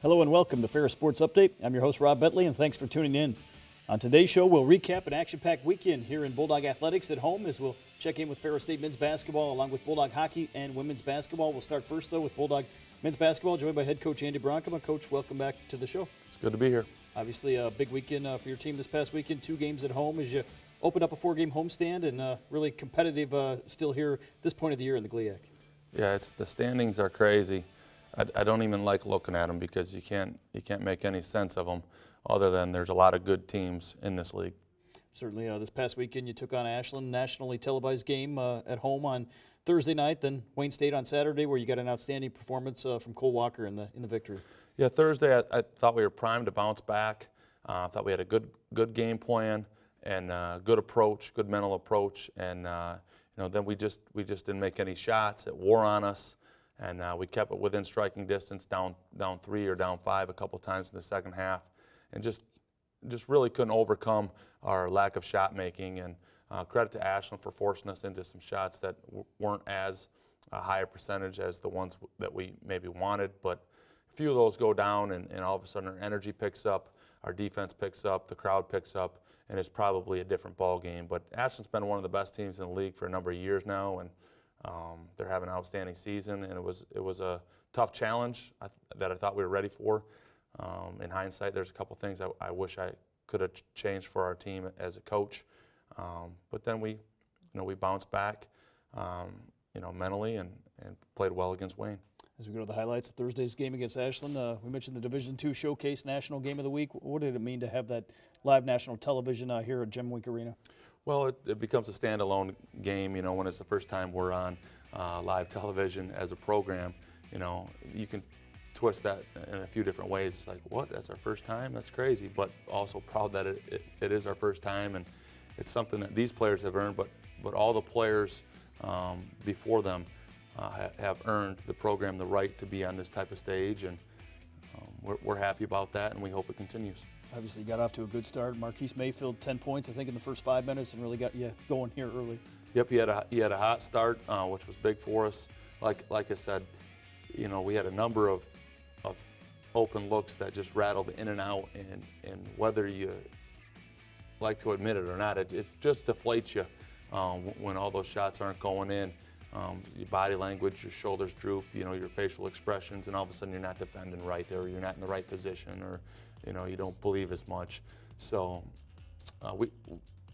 Hello and welcome to Ferris Sports Update. I'm your host, Rob Bentley, and thanks for tuning in. On today's show, we'll recap an action-packed weekend here in Bulldog Athletics at home as we'll check in with Ferris State men's basketball along with Bulldog hockey and women's basketball. We'll start first, though, with Bulldog men's basketball, joined by head coach Andy Bronkema. Coach, welcome back to the show. It's good to be here. Obviously, a big weekend for your team this past weekend, 2 games at home as you open up a 4-game homestand and really competitive still here at this point of the year in the GLIAC. Yeah, the standings are crazy. I don't even like looking at them because you can't make any sense of them other than there's a lot of good teams in this league. Certainly, this past weekend you took on Ashland, nationally televised game at home on Thursday night, then Wayne State on Saturday, where you got an outstanding performance from Cole Walker in the victory. Yeah, Thursday I thought we were primed to bounce back. I thought we had a good game plan and good approach, good mental approach, and then we just didn't make any shots. It wore on us. And we kept it within striking distance, down 3 or down 5 a couple times in the second half, and just really couldn't overcome our lack of shot making. And credit to Ashland for forcing us into some shots that weren't as a higher percentage as the ones that we maybe wanted. But a few of those go down, and all of a sudden our energy picks up, our defense picks up, the crowd picks up, and it's probably a different ball game. But Ashland's been one of the best teams in the league for a number of years now, and they're having an outstanding season, and it was a tough challenge that I thought we were ready for. In hindsight, there's a couple things I wish I could have changed for our team as a coach, but then we bounced back, mentally and played well against Wayne. As we go to the highlights of Thursday's game against Ashland, we mentioned the Division II Showcase National Game of the Week. What did it mean to have that live national television here at Gem Week Arena? Well, it becomes a standalone game, when it's the first time we're on live television as a program. You can twist that in a few different ways. It's like, what, that's our first time? That's crazy, but also proud that it is our first time, and it's something that these players have earned, but all the players before them have earned the program the right to be on this type of stage, and we're happy about that, and we hope it continues. Obviously, you got off to a good start. Marquise Mayfield, 10 points, I think, in the first 5 minutes, and really got you going here early. Yep, he had a hot start, which was big for us. Like I said, we had a number of open looks that just rattled in and out, and whether you like to admit it or not, it just deflates you when all those shots aren't going in. Your body language, your shoulders droop, your facial expressions, and all of a sudden you're not defending right there, or you're not in the right position, or you don't believe as much. So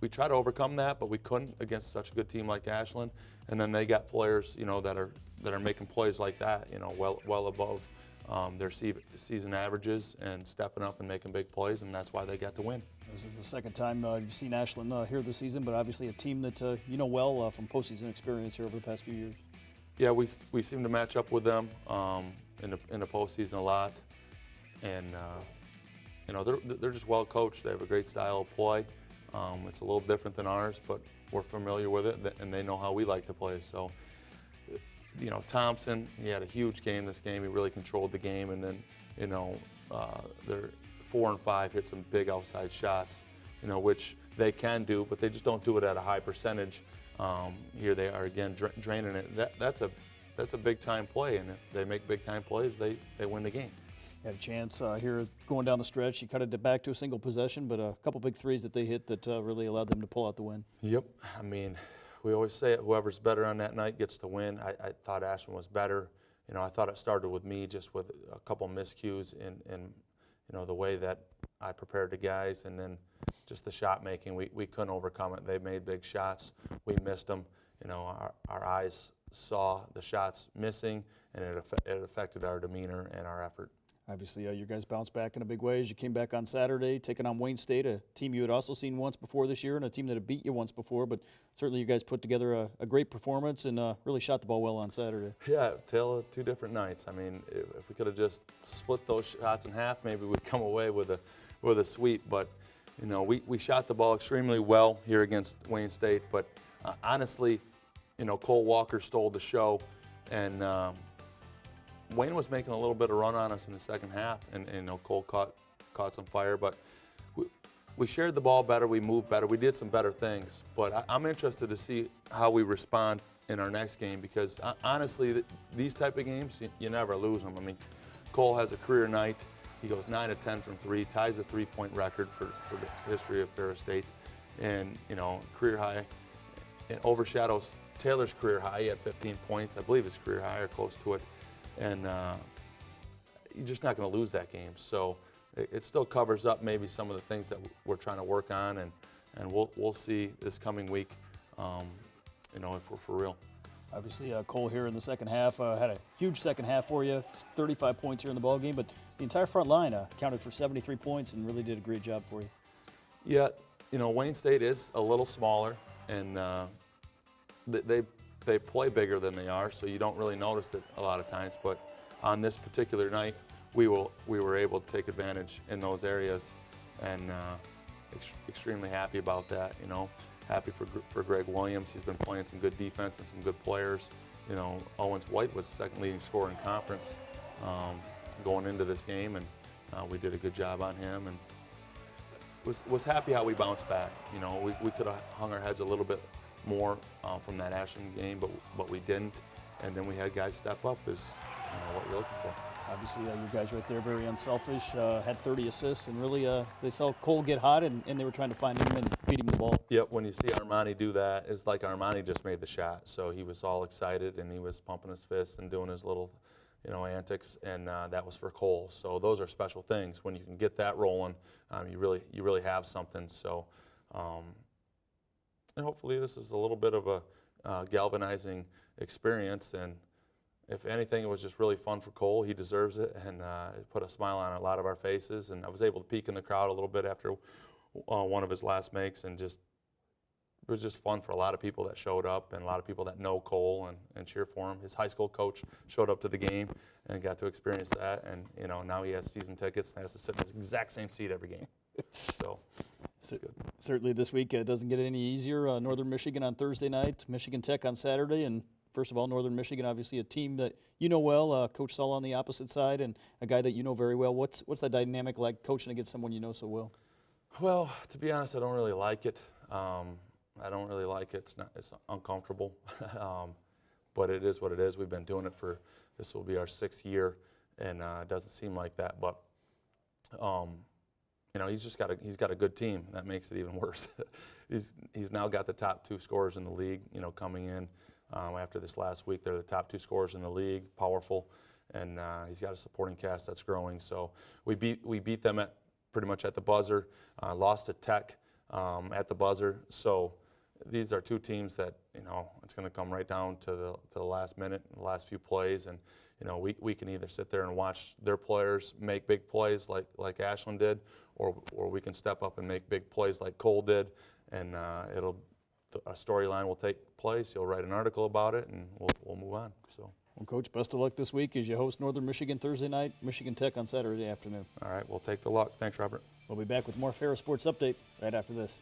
we try to overcome that, but we couldn't against such a good team like Ashland. And then they got players, that are making plays like that, well above their season averages and stepping up and making big plays, and that's why they got to win. This is the second time you've seen Ashland here this season, but obviously a team that you know well from postseason experience here over the past few years. Yeah, we seem to match up with them in the postseason a lot, and they're just well coached. They have a great style of play. It's a little different than ours, but we're familiar with it, and they know how we like to play. So, Thompson, he had a huge game this game. He really controlled the game, and then, they're 4 and 5 hit some big outside shots, which they can do, but they just don't do it at a high percentage. Here they are again draining it. That's a big time play, and if they make big time plays, they win the game. Had a chance here going down the stretch. You cut it back to a single possession, but a couple big threes that they hit that really allowed them to pull out the win. Yep. I mean, we always say it, whoever's better on that night gets to win. I thought Ashland was better. I thought it started with me, just with a couple miscues in the way that I prepared the guys, and then just the shot making. We couldn't overcome it. They made big shots. We missed them. Our eyes saw the shots missing, and it affected our demeanor and our effort. Obviously, you guys bounced back in a big way as you came back on Saturday, taking on Wayne State, a team you had also seen once before this year and a team that had beat you once before. But certainly you guys put together a great performance and really shot the ball well on Saturday. Yeah, tale of 2 different nights. I mean, if we could have just split those shots in half, maybe we'd come away with a sweep. But, we shot the ball extremely well here against Wayne State. But honestly, Cole Walker stole the show, and Wayne was making a little bit of run on us in the second half, and Cole caught some fire, but we shared the ball better, we moved better, we did some better things. But I'm interested to see how we respond in our next game, because honestly, these type of games, you never lose them. I mean, Cole has a career night. He goes 9 of 10 from 3, ties the 3-point record for the history of Ferris State, and career high. It overshadows Taylor's career high. He had 15 points, I believe his career high or close to it, and you're just not going to lose that game. So it still covers up maybe some of the things that we're trying to work on, and we'll see this coming week, if we're for real. Obviously, Cole here in the second half had a huge second half for you, 35 points here in the ball game, but the entire front line accounted for 73 points and really did a great job for you. Yeah, Wayne State is a little smaller, and they play bigger than they are, so you don't really notice it a lot of times. But on this particular night, we were able to take advantage in those areas, and extremely happy about that. Happy for Greg Williams. He's been playing some good defense and some good players. Owens White was second leading scorer in conference going into this game, and we did a good job on him, and was happy how we bounced back. We could have hung our heads a little bit more from that Ashland game, but we didn't, and then we had guys step up is what you're looking for. Obviously, you guys right there, very unselfish, had 30 assists, and really they saw Cole get hot, and they were trying to find him and feed him the ball. Yep, when you see Armani do that, it's like Armani just made the shot, so he was all excited, and he was pumping his fists and doing his little, antics, and that was for Cole. So those are special things. When you can get that rolling, you really have something. So, and hopefully this is a little bit of a galvanizing experience, and if anything, it was just really fun for Cole. He deserves it, and it put a smile on a lot of our faces. And I was able to peek in the crowd a little bit after one of his last makes, and it was just fun for a lot of people that showed up and a lot of people that know Cole and cheer for him. His high school coach showed up to the game and got to experience that, and now he has season tickets and has to sit in the exact same seat every game. So it's good. Certainly this week doesn't get any easier. Northern Michigan on Thursday night, Michigan Tech on Saturday, and first of all, Northern Michigan, obviously a team that you know well, Coach Sull on the opposite side, and a guy that you know very well. What's that dynamic like, coaching against someone you know so well? Well, to be honest, I don't really like it. I don't really like it. It's uncomfortable, but it is what it is. We've been doing it this will be our 6th year, and it doesn't seem like that. But he's got a good team. That makes it even worse. he's now got the top 2 scorers in the league. Coming in. After this last week, they're the top 2 scorers in the league, powerful, and he's got a supporting cast that's growing. So we beat them pretty much at the buzzer, lost to Tech at the buzzer. So these are 2 teams that it's going to come right down to the last minute, the last few plays, and we can either sit there and watch their players make big plays like Ashland did, or we can step up and make big plays like Cole did, and a storyline will take place. You'll write an article about it, and we'll move on. So, well, Coach, best of luck this week as you host Northern Michigan Thursday night, Michigan Tech on Saturday afternoon. All right, we'll take the luck. Thanks, Robert. We'll be back with more Ferris Sports Update right after this.